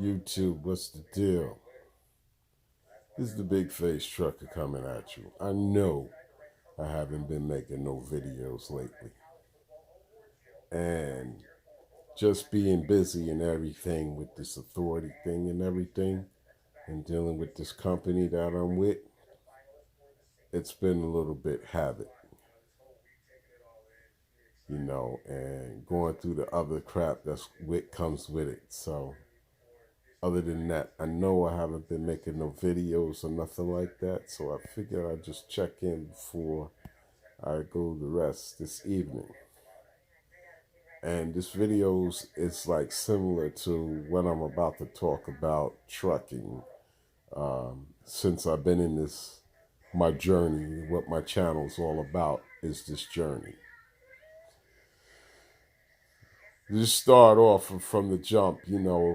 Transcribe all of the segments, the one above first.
YouTube, what's the deal? This is the big face trucker coming at you. I know I haven't been making no videos lately. And just being busy and everything with this authority thing and everything, and dealing with this company that I'm with, it's been a little bit habit, and going through the other crap that's what comes with it. So other than that, I know I haven't been making no videos or nothing like that. So I figure I'd just check in before I go the rest this evening. And this videos is like similar to what I'm about to talk about trucking. Since I've been in this, my journey, what my channel's all about is this journey. Just start off from the jump,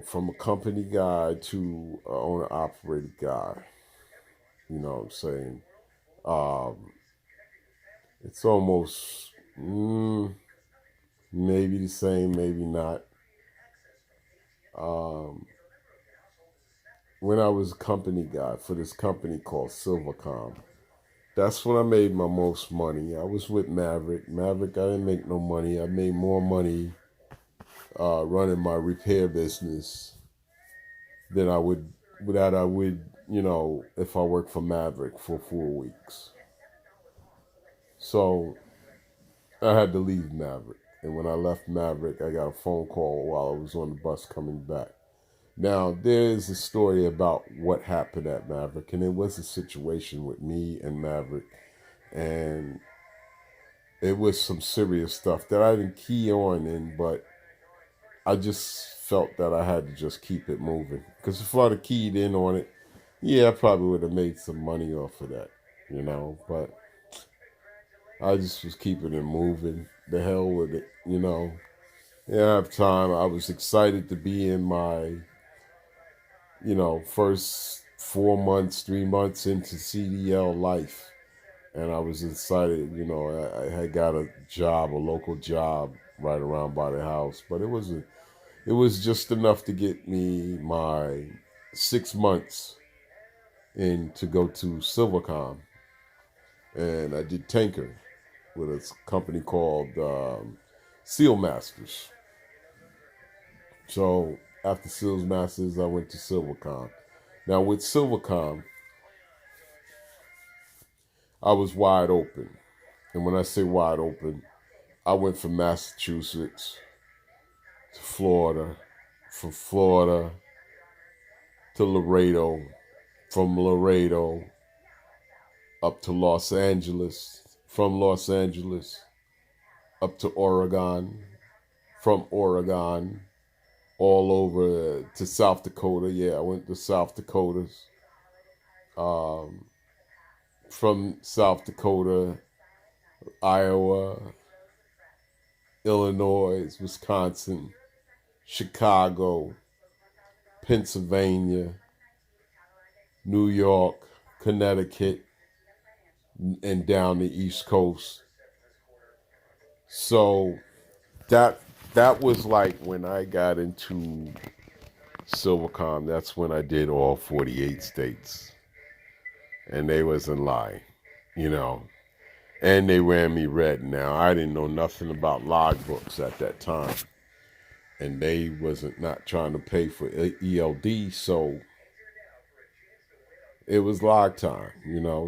from a company guy to owner operator guy. You know what I'm saying? Um, it's almost maybe the same, maybe not. Um, when I was a company guy for this company called Silvercom, that's when I made my most money. I was with Maverick. Maverick, I didn't make no money. I made more money running my repair business than I would, if I worked for Maverick for 4 weeks. So I had to leave Maverick. And when I left Maverick, I got a phone call while I was on the bus coming back. Now, there's a story about what happened at Maverick, and it was a situation with me and Maverick, and it was some serious stuff that I didn't key on in, but I just felt that I had to just keep it moving. Because if I'd have keyed in on it, yeah, I probably would have made some money off of that, but I just was keeping it moving. The hell with it. Yeah, I have time. I was excited to be in my first 4 months, 3 months into CDL life. And I was excited, I had got a job, a local job right around by the house. But it was just enough to get me my 6 months in to go to Silvercom. And I did tanker with a company called Seal Masters. So after Seals Masters, I went to Silvercom. Now with Silvercom, I was wide open. And when I say wide open, I went from Massachusetts to Florida, from Florida to Laredo, from Laredo up to Los Angeles, from Los Angeles up to Oregon, from Oregon all over to South Dakota. Yeah, I went to South Dakotas. From South Dakota, Iowa, Illinois, Wisconsin, Chicago, Pennsylvania, New York, Connecticut, and down the East Coast. So that was like when I got into Silvercom. That's when I did all 48 states, and they wasn't lying. And they ran me red. Now I didn't know nothing about logbooks at that time, and they wasn't not trying to pay for ELD, so it was log time.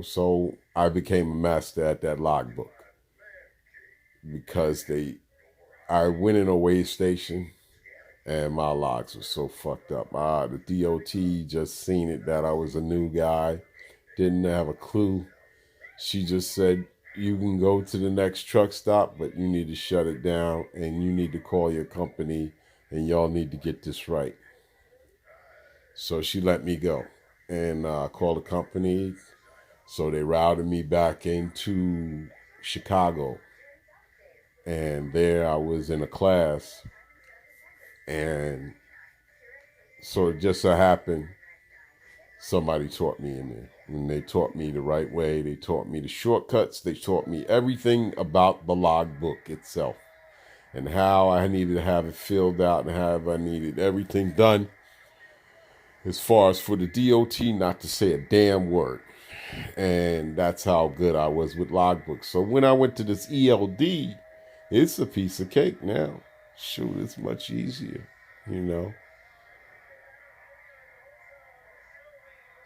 So I became a master at that logbook because I went in a weigh station and my logs were so fucked up. The DOT just seen it that I was a new guy, didn't have a clue. She just said, you can go to the next truck stop, but you need to shut it down and you need to call your company and y'all need to get this right. So she let me go and called the company. So they routed me back into Chicago. And there I was in a class. And so it just so happened somebody taught me in there. And they taught me the right way. They taught me the shortcuts. They taught me everything about the logbook itself and how I needed to have it filled out and how I needed everything done. as far as for the DOT not to say a damn word. And that's how good I was with logbooks. So when I went to this ELD, it's a piece of cake now. Shoot, it's much easier, you know.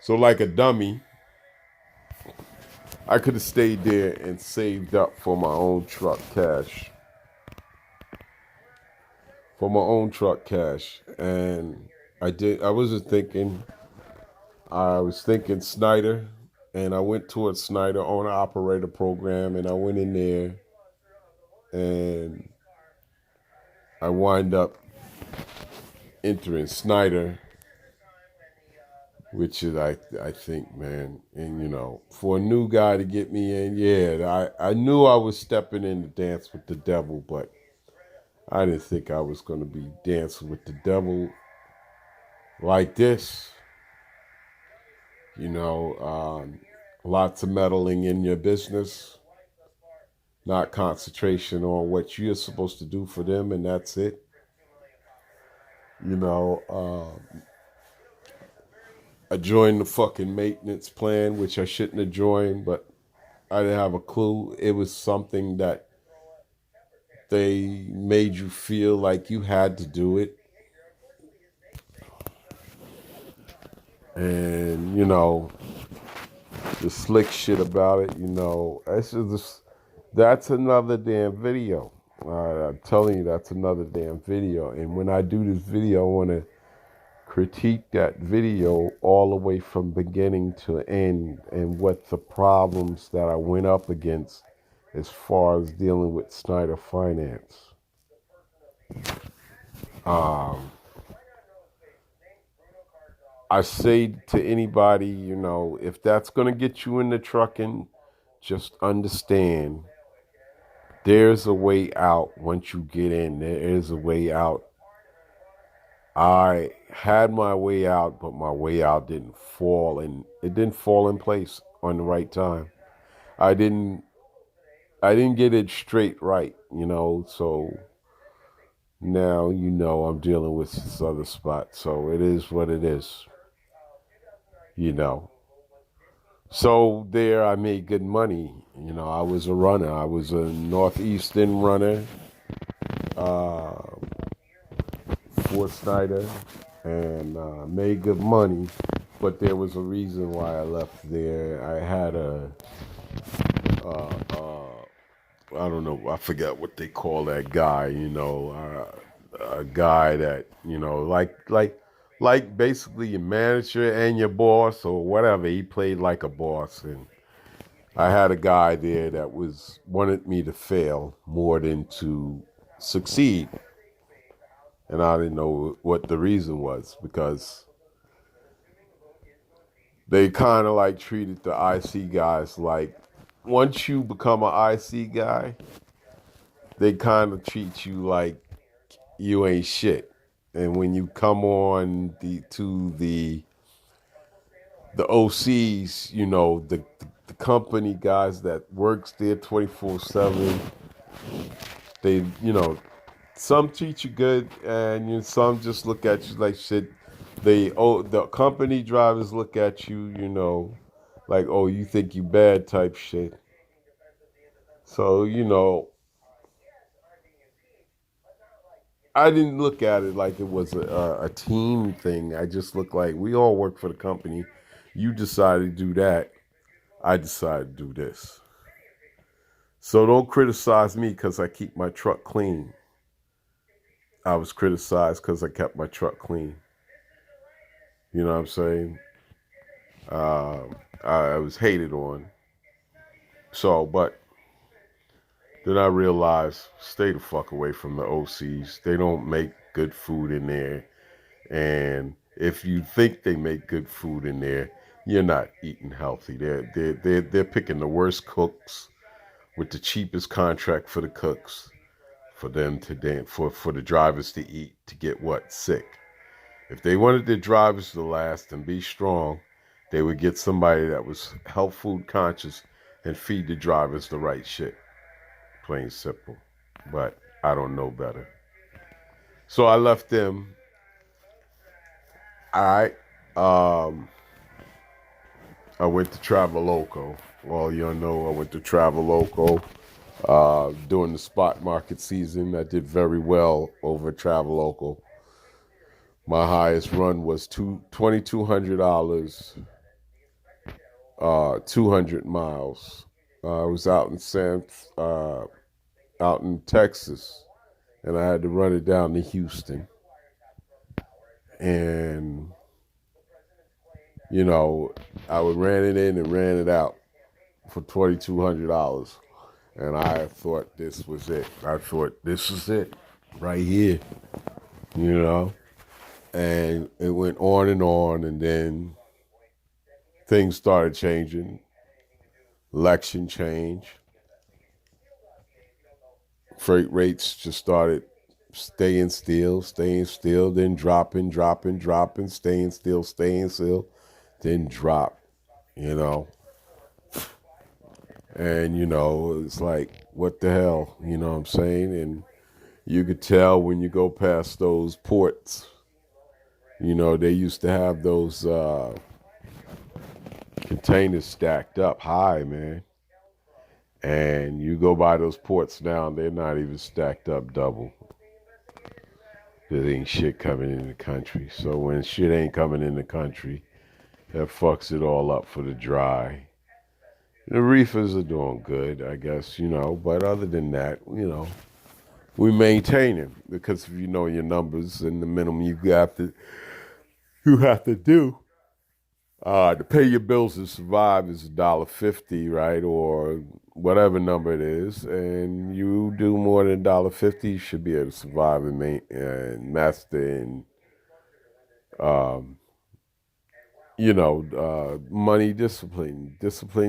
So like a dummy, I could have stayed there and saved up for my own truck cash. For my own truck cash. And I wasn't thinking, I was thinking Snyder, and I went towards Snyder owner operator program, and I went in there and I wind up entering Snyder, which is I think, man, and you know, for a new guy to get me in, yeah, I knew I was stepping in to dance with the devil, but I didn't think I was going to be dancing with the devil like this. You know, lots of meddling in your business, not concentration on what you're supposed to do for them, and that's it. You know, I joined the fucking maintenance plan, which I shouldn't have joined, but I didn't have a clue. It was something that they made you feel like you had to do it. And, you know, the slick shit about it, you know, that's another damn video. I'm telling you, that's another damn video. And when I do this video, I want to critique that video all the way from beginning to end and what the problems that I went up against as far as dealing with Snyder Finance. I say to anybody, you know, if that's going to get you into trucking, just understand there's a way out once you get in. There is a way out. I had my way out, but my way out didn't fall, and it didn't fall in place on the right time. I didn't get it straight right, you know, so now you know I'm dealing with this other spot. So it is what it is, you know. So there I made good money. You know, I was a runner. I was a Northeastern runner for Snyder and made good money. But there was a reason why I left there. I had I don't know, I forget what they call that guy, you know, a guy that, you know, like basically your manager and your boss or whatever. He played like a boss, and I had a guy there that wanted me to fail more than to succeed. And I didn't know what the reason was, because they kind of like treated the IC guys like, once you become an IC guy, they kind of treat you like you ain't shit. And when you come on the OCs, you know, the company guys that works there 24/7, they, you know, some treat you good, and some just look at you like shit. The company drivers look at you, you know, like, oh, you think you bad type shit. So, you know, I didn't look at it like it was a team thing. I just looked like we all work for the company. You decided to do that. I decided to do this. So don't criticize me because I keep my truck clean. I was criticized because I kept my truck clean. You know what I'm saying? I was hated on. So, but then I realized, stay the fuck away from the OCs. They don't make good food in there. And if you think they make good food in there, you're not eating healthy. They're picking the worst cooks with the cheapest contract for the cooks, for them to for the drivers to eat, to get what? Sick. If they wanted their drivers to last and be strong, they would get somebody that was health food conscious and feed the drivers the right shit. Plain simple. But I don't know better. So I left them. All right. Um, I went to Traveloco. Well, you know, I went to Traveloco during the spot market season. I did very well over at Traveloco. My highest run was $2,200, 200 miles. I was uh, out in Texas, and I had to run it down to Houston. And you know, I would ran it in and ran it out for $2,200, and I thought this was it. I thought this is it, right here. You know, and it went on, and then things started changing. Election change. Freight rates just started staying still, then dropping, staying still, then drop, you know. And, you know, it's like, what the hell, you know what I'm saying? And you could tell when you go past those ports, you know, they used to have those containers stacked up high, man. And you go by those ports now, they're not even stacked up double. There ain't shit coming in the country. So when shit ain't coming in the country, that fucks it all up for the dry. The reefers are doing good, I guess, you know, but other than that, you know, we maintain it because if you know your numbers and the minimum you have to do to pay your bills to survive is $1.50, right, or whatever number it is, and you do more than $1.50, you should be able to survive and master and you know, money discipline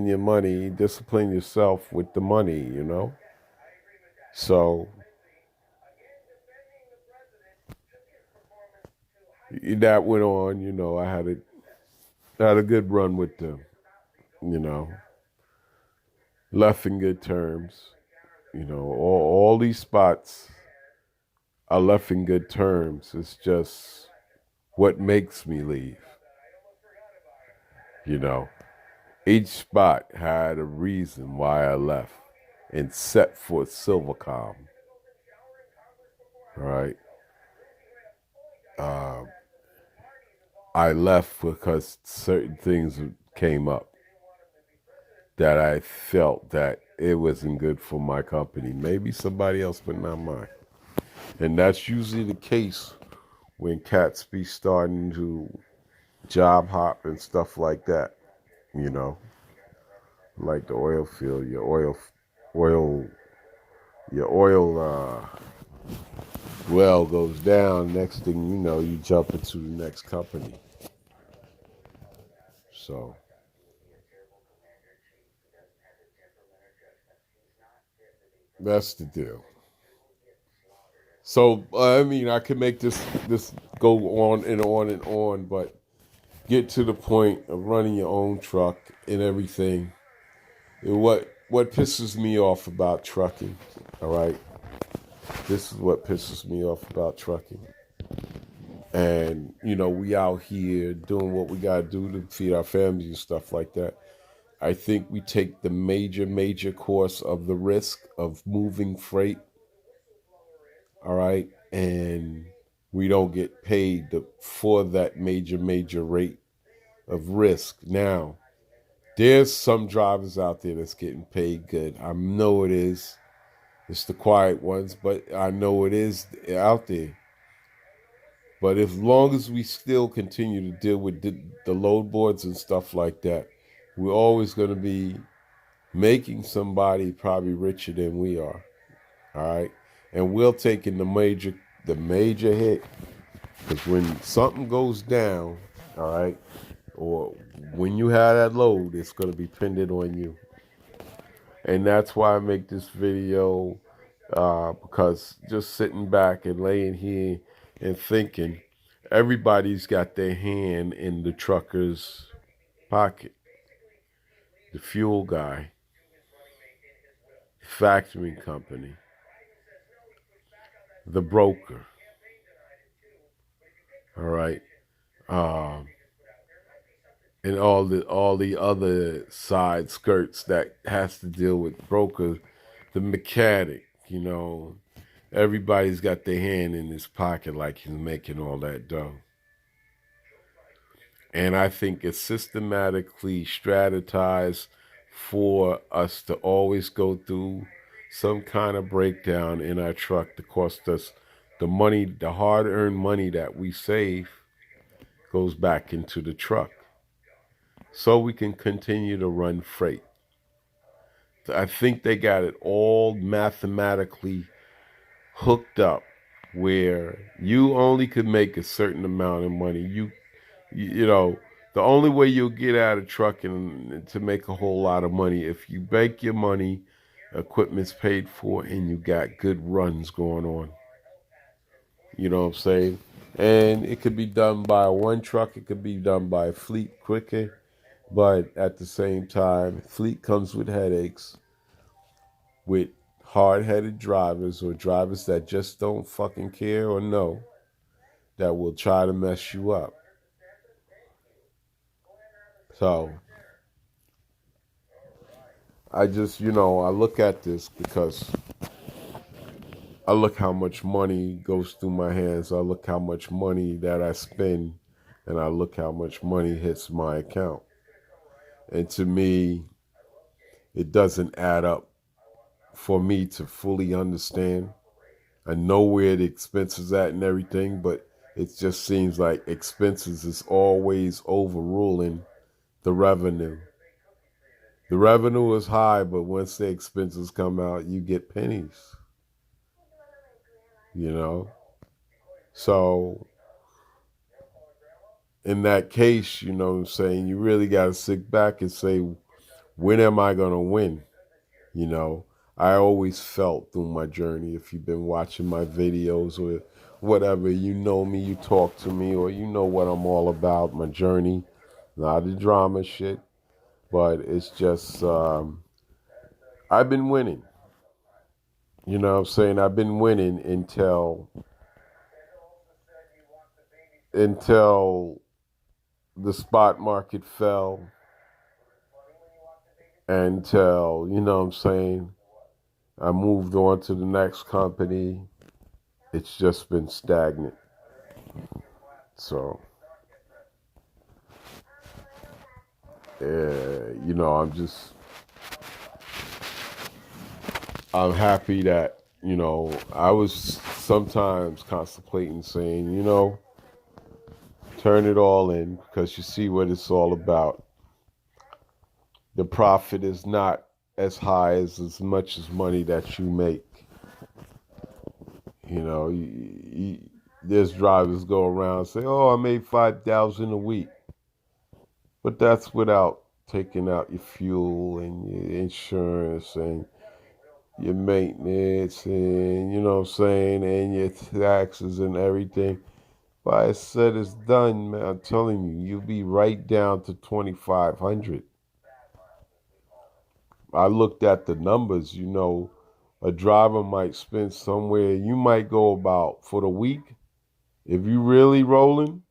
your money, discipline yourself with the money, you know. So that went on, you know. I had a good run with them, you know. Left in good terms, you know. All these spots are left in good terms. It's just what makes me leave, you know. Each spot had a reason why I left, except for Silvercom, right? Um, I left because certain things came up that I felt that it wasn't good for my company. Maybe somebody else, but not mine. And that's usually the case when cats be starting to job hop and stuff like that, you know, like the oil field, oil, your oil well goes down. Next thing you know, you jump into the next company. So that's the deal. So I mean, I could make this go on and on and on, but get to the point of running your own truck and everything. And what pisses me off about trucking, all right? This is what pisses me off about trucking. And you know, we out here doing what we gotta do to feed our families and stuff like that. I think we take the major course of the risk of moving freight, all right, and we don't get paid for that major rate of risk. Now, there's some drivers out there that's getting paid good. I know it is. It's the quiet ones, but I know it is out there. But as long as we still continue to deal with the load boards and stuff like that, we're always going to be making somebody probably richer than we are. All right, and we're taking the major hit because when something goes down, all right, or when you have that load, it's going to be pinned on you. And that's why I make this video, because just sitting back and laying here and thinking, everybody's got their hand in the trucker's pocket. The fuel guy, factoring company, the broker, all right? and all the other side skirts that has to deal with broker, the mechanic, everybody's got their hand in his pocket like he's making all that dough. And I think it's systematically strategized for us to always go through some kind of breakdown in our truck to cost us the money, the hard-earned money that we save goes back into the truck so we can continue to run freight. I think they got it all mathematically hooked up where you only could make a certain amount of money. You know, the only way you'll get out of trucking to make a whole lot of money if you make your money, equipment's paid for, and you got good runs going on. You know what I'm saying? And it could be done by one truck, it could be done by a fleet quicker, but at the same time, fleet comes with headaches, with hard-headed drivers or drivers that just don't fucking care or know that will try to mess you up. So I just, I look at this because I look how much money goes through my hands. I look how much money that I spend, and I look how much money hits my account. And to me, it doesn't add up for me to fully understand. I know where the expenses at and everything, but it just seems like expenses is always overruling the revenue. The revenue is high, but once the expenses come out, you get pennies. So in that case, you know what I'm saying, you really got to sit back and say, when am I going to win? I always felt through my journey, if you've been watching my videos or whatever, you know me, you talk to me, or you know what I'm all about, my journey, not the drama shit, but it's just, I've been winning. You know what I'm saying? I've been winning until the spot market fell, until, you know what I'm saying, I moved on to the next company. It's just been stagnant. So, I'm happy that, I was sometimes contemplating saying, turn it all in because you see what it's all about. The profit is not as high as much as money that you make. There's drivers go around and say, "Oh, I made 5,000 a week," but that's without taking out your fuel and your insurance and your maintenance and you know what I'm saying, and your taxes and everything. By it's said it's done, man, I'm telling you, you'll be right down to 2,500. I looked at the numbers, a driver might spend somewhere, you might go about for the week, if you really rolling,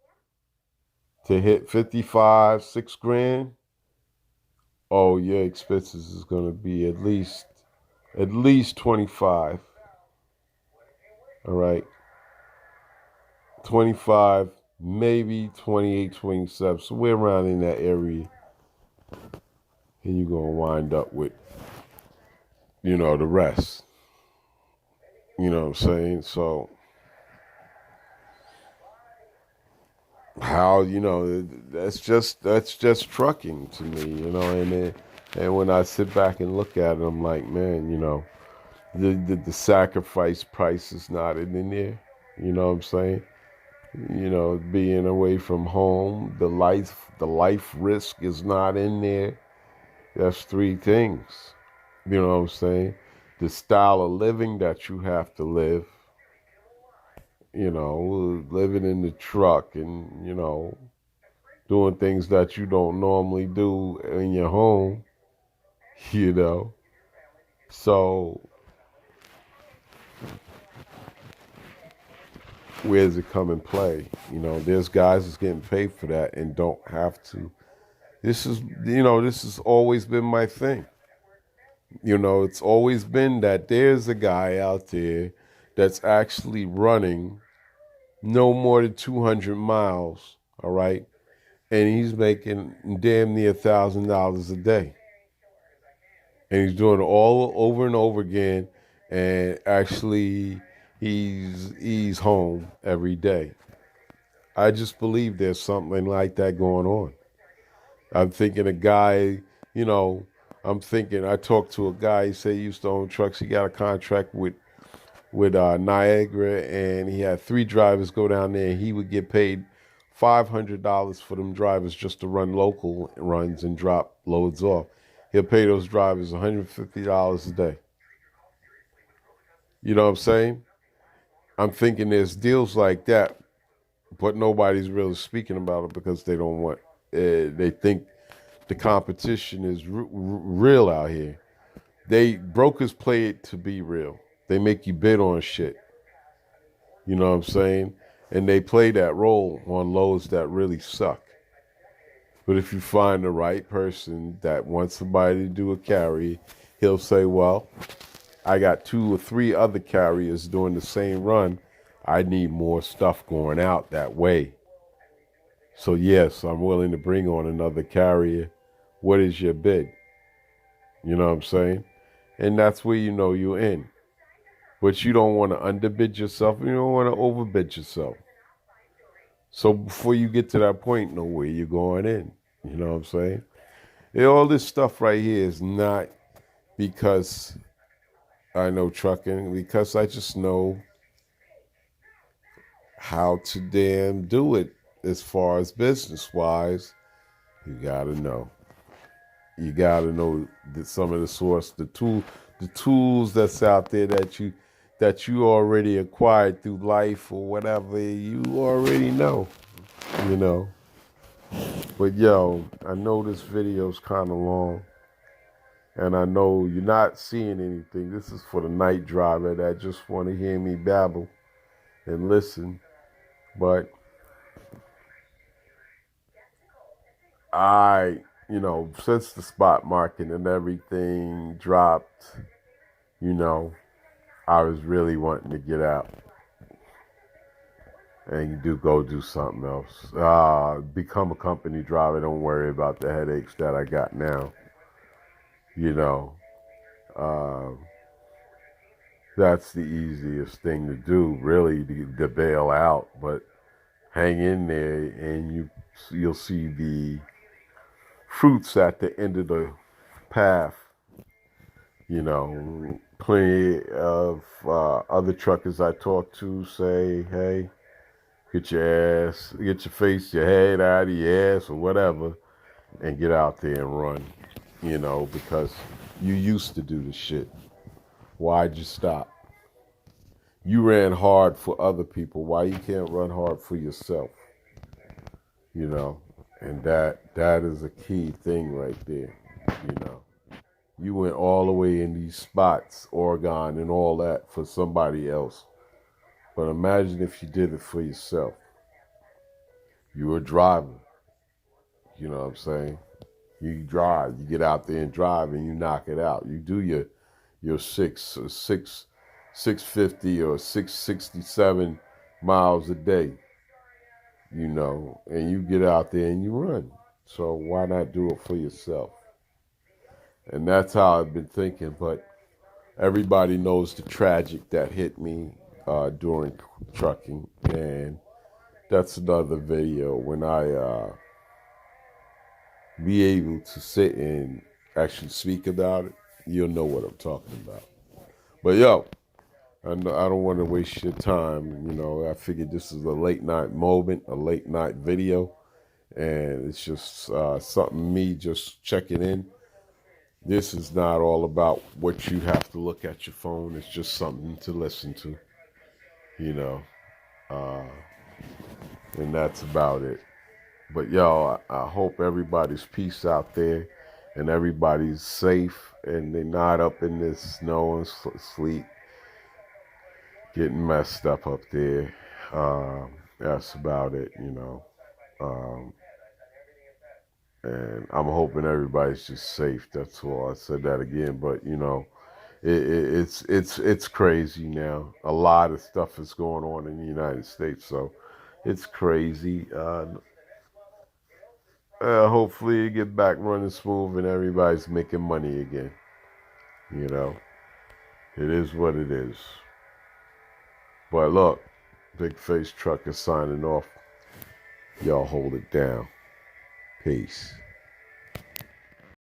to hit 55, 6 grand, oh, your expenses is gonna be at least 25. All right. 25, maybe 28, 27. So we're around in that area. And you're gonna wind up with, the rest. You know what I'm saying? So how, that's just trucking to me, and when I sit back and look at it, I'm like, man, the sacrifice price is not in there. You know what I'm saying? Being away from home, the life risk is not in there. That's three things. You know what I'm saying? The style of living that you have to live, living in the truck and, doing things that you don't normally do in your home, you know. So where does it come in play? There's guys that's getting paid for that and don't have to This is, this has always been my thing. It's always been that there's a guy out there that's actually running no more than 200 miles, all right? And he's making damn near $1,000 a day. And he's doing it all over and over again. And actually, he's home every day. I just believe there's something like that going on. I'm thinking a guy, you know, I talked to a guy, he said he used to own trucks. He got a contract with Niagara, and he had 3 drivers go down there, and he would get paid $500 for them drivers just to run local runs and drop loads off. He'll pay those drivers $150 a day. You know what I'm saying? I'm thinking there's deals like that, but nobody's really speaking about it because they don't want. They think the competition is real out here. Brokers play it to be real. They make you bid on shit. You know what I'm saying? And they play that role on loads that really suck. But if you find the right person that wants somebody to do a carry, he'll say, well, I got 2 or 3 other carriers doing the same run. I need more stuff going out that way. So yes, I'm willing to bring on another carrier. What is your bid? You know what I'm saying? And that's where you know you're in. But you don't want to underbid yourself. You don't want to overbid yourself. So before you get to that point, know where you're going in. You know what I'm saying? And all this stuff right here is not because I know trucking, because I just know how to damn do it as far as business wise. You gotta know. You gotta know that some of the source, the tools that's out there that you already acquired through life or whatever, you already know. You know. But yo, I know this video's kind of long, and I know you're not seeing anything. This is for the night driver that just want to hear me babble and listen. But since the spot market and everything dropped, I was really wanting to get out and do something else. Become a company driver. Don't worry about the headaches that I got now. You know, uh, that's the easiest thing to do, really, to bail out. But hang in there, and you'll see the fruits at the end of the path. Plenty of other truckers I talk to say, hey, get your head out of your ass or whatever, and get out there and run, because you used to do the shit. Why'd you stop? You ran hard for other people. Why you can't run hard for yourself? You know, and that is a key thing right there, you know. You went all the way in these spots, Oregon and all that, for somebody else. But imagine if you did it for yourself. You were driving. You know what I'm saying? You drive. You get out there and drive, and you knock it out. You do your 650 or 667 miles a day. And you get out there and you run. So why not do it for yourself? And that's how I've been thinking. But everybody knows the tragic that hit me during trucking, and that's another video when I be able to sit and actually speak about it. You'll know what I'm talking about. But yo, I don't want to waste your time. I figured this is a late night moment, a late night video, and it's just something me just checking in. This is not all about what you have to look at your phone. It's just something to listen to, you know, uh, and that's about it. But yo, I hope everybody's peace out there and everybody's safe and they're not up in this snow and sleet getting messed up there. That's about it. Um, and I'm hoping everybody's just safe. That's all. I said that again, but it's crazy now. A lot of stuff is going on in the United States, so it's crazy. Hopefully, it get back running smooth and everybody's making money again. You know, it is what it is. But look, Big Face Truck is signing off. Y'all hold it down. Peace.